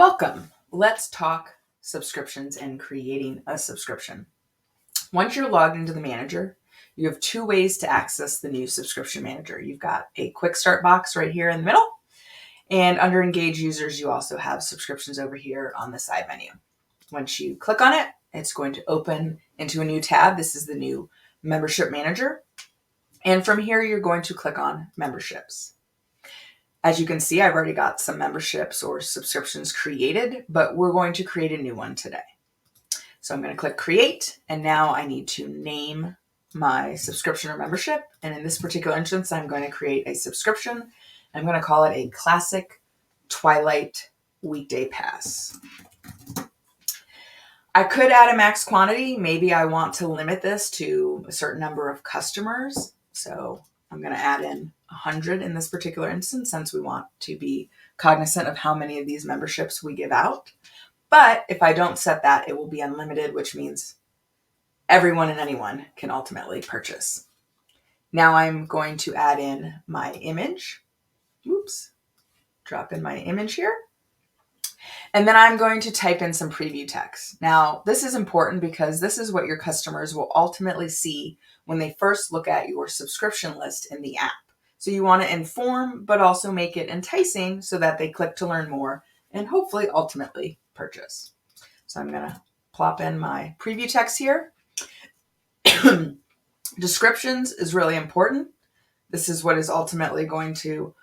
Welcome. Let's talk subscriptions and creating a subscription. Once you're logged into the manager, you have two ways to access the new subscription manager. You've got a quick start box right here in the middle, and under engage users, you also have subscriptions over here on the side menu. Once you click on it, it's going to open into a new tab. This is the new membership manager. And from here, you're going to click on memberships. As you can see, I've already got some memberships or subscriptions created, but we're going to create a new one today. So I'm going to click create, and now I need to name my subscription or membership. And in this particular instance, I'm going to create a subscription. I'm going to call it a Classic Twilight Weekday Pass. I could add a max quantity. Maybe I want to limit this to a certain number of customers. So I'm going to add in 100 in this particular instance, since we want to be cognizant of how many of these memberships we give out. But if I don't set that, it will be unlimited, which means everyone and anyone can ultimately purchase. Now I'm going to add in my image. Oops, drop in my image here. And then I'm going to type in some preview text. Now, this is important because this is what your customers will ultimately see when they first look at your subscription list in the app. So you want to inform, but also make it enticing so that they click to learn more and hopefully ultimately purchase. So I'm going to plop in my preview text here. Descriptions is really important. This is what is ultimately going to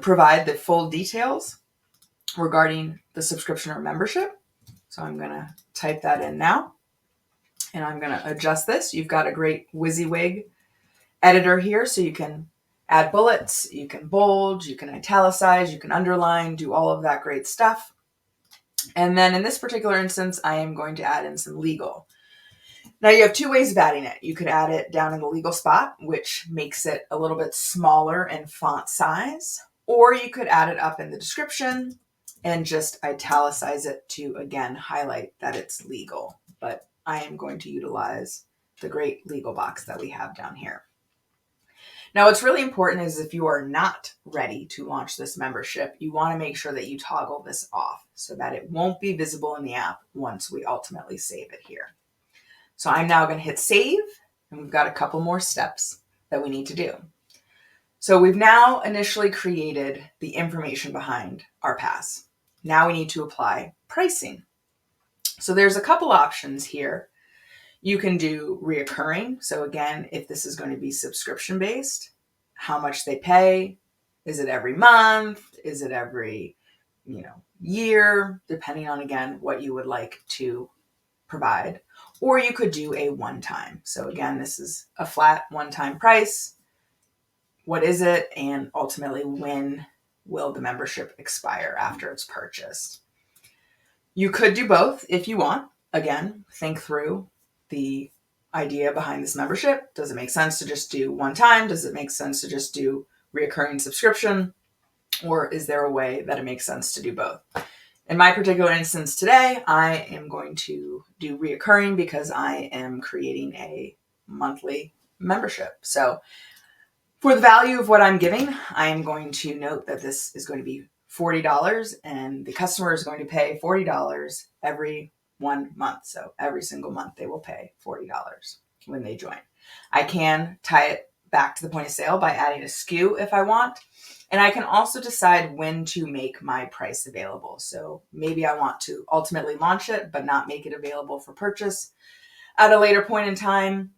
provide the full details regarding the subscription or membership. So I'm going to type that in now, and I'm going to adjust this. You've got a great WYSIWYG editor here, so you can add bullets, you can bold, you can italicize, you can underline, do all of that great stuff. And then in this particular instance, I am going to add in some legal. Now you have two ways of adding it. You could add it down in the legal spot, which makes it a little bit smaller in font size, or you could add it up in the description and just italicize it to, again, highlight that it's legal. But I am going to utilize the great legal box that we have down here. Now, what's really important is if you are not ready to launch this membership, you want to make sure that you toggle this off so that it won't be visible in the app once we ultimately save it here. So I'm now going to hit save, and we've got a couple more steps that we need to do. So we've now initially created the information behind our pass. Now we need to apply pricing. So there's a couple options here. You can do reoccurring. So again, if this is going to be subscription based, how much they pay, is it every month? Is it every, year? Depending on, again, what you would like to provide. Or you could do a one-time. So again, this is a flat one-time price. What is it? And ultimately, when will the membership expire after it's purchased? You could do both if you want. Again, think through the idea behind this membership. Does it make sense to just do one time? Does it make sense to just do reoccurring subscription? Or is there a way that it makes sense to do both? In my particular instance today, I am going to do reoccurring because I am creating a monthly membership. So for the value of what I'm giving, I am going to note that this is going to be $40, and the customer is going to pay $40 every 1 month. So every single month they will pay $40 when they join. I can tie it back to the point of sale by adding a SKU if I want. And I can also decide when to make my price available. So maybe I want to ultimately launch it, but not make it available for purchase at a later point in time.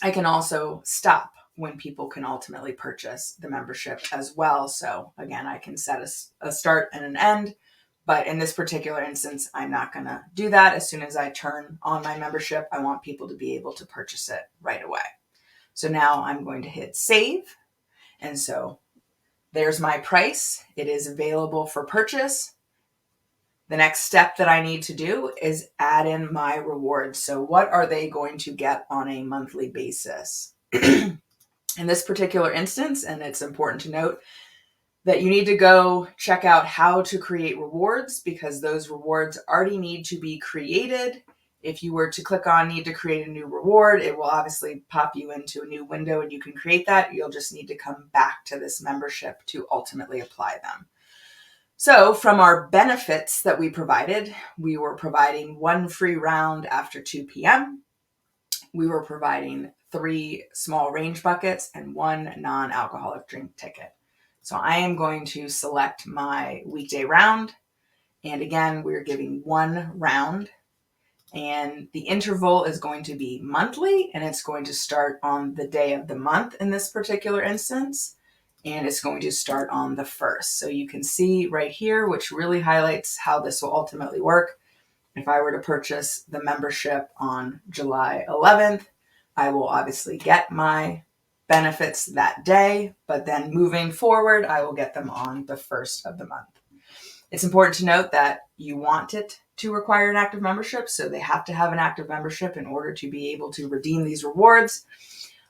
I can also stop when people can ultimately purchase the membership as well. So again, I can set a start and an end. But in this particular instance, I'm not going to do that. As soon as I turn on my membership, I want people to be able to purchase it right away. So now I'm going to hit save. And so there's my price. It is available for purchase. The next step that I need to do is add in my rewards. So what are they going to get on a monthly basis? In this particular instance, and it's important to note that you need to go check out how to create rewards, because those rewards already need to be created. If you were to click on need to create a new reward, it will obviously pop you into a new window and you can create that. You'll just need to come back to this membership to ultimately apply them. So from our benefits that we provided, we were providing 1 free round after 2 p.m. We were providing 3 small range buckets and 1 non-alcoholic drink ticket. So I am going to select my weekday round. And again, we're giving 1 round. And the interval is going to be monthly, and it's going to start on the day of the month in this particular instance. And it's going to start on the 1st. So you can see right here, which really highlights how this will ultimately work. If I were to purchase the membership on July 11th, I will obviously get my benefits that day, but then moving forward, I will get them on the 1st of the month. It's important to note that you want it to require an active membership, so they have to have an active membership in order to be able to redeem these rewards.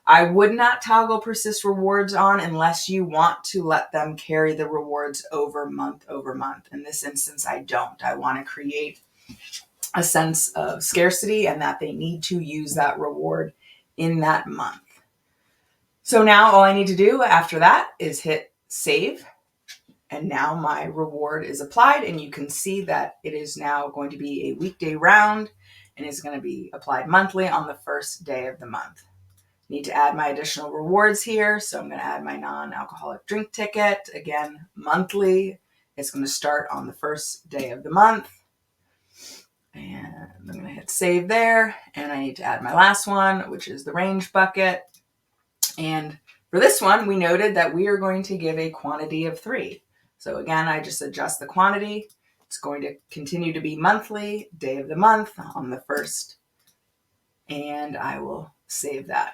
I would not toggle persist rewards on unless you want to let them carry the rewards over month. In this instance, I don't. I want to create a sense of scarcity and that they need to use that reward in that month. So now all I need to do after that is hit save. And now my reward is applied, and you can see that it is now going to be a weekday round and is going to be applied monthly on the 1st day of the month. Need to add my additional rewards here. So I'm going to add my non-alcoholic drink ticket. Again, monthly. It's going to start on the 1st day of the month. And I'm going to hit save there. And I need to add my last one, which is the range bucket. And for this one, we noted that we are going to give a quantity of 3. So again, I just adjust the quantity. It's going to continue to be monthly, day of the month on the 1st. And I will save that.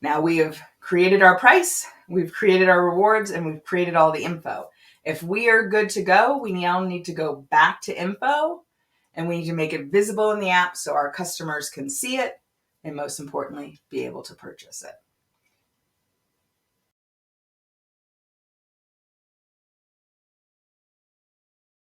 Now we have created our price, we've created our rewards, and we've created all the info. If we are good to go, we now need to go back to info, and we need to make it visible in the app so our customers can see it, and most importantly, be able to purchase it.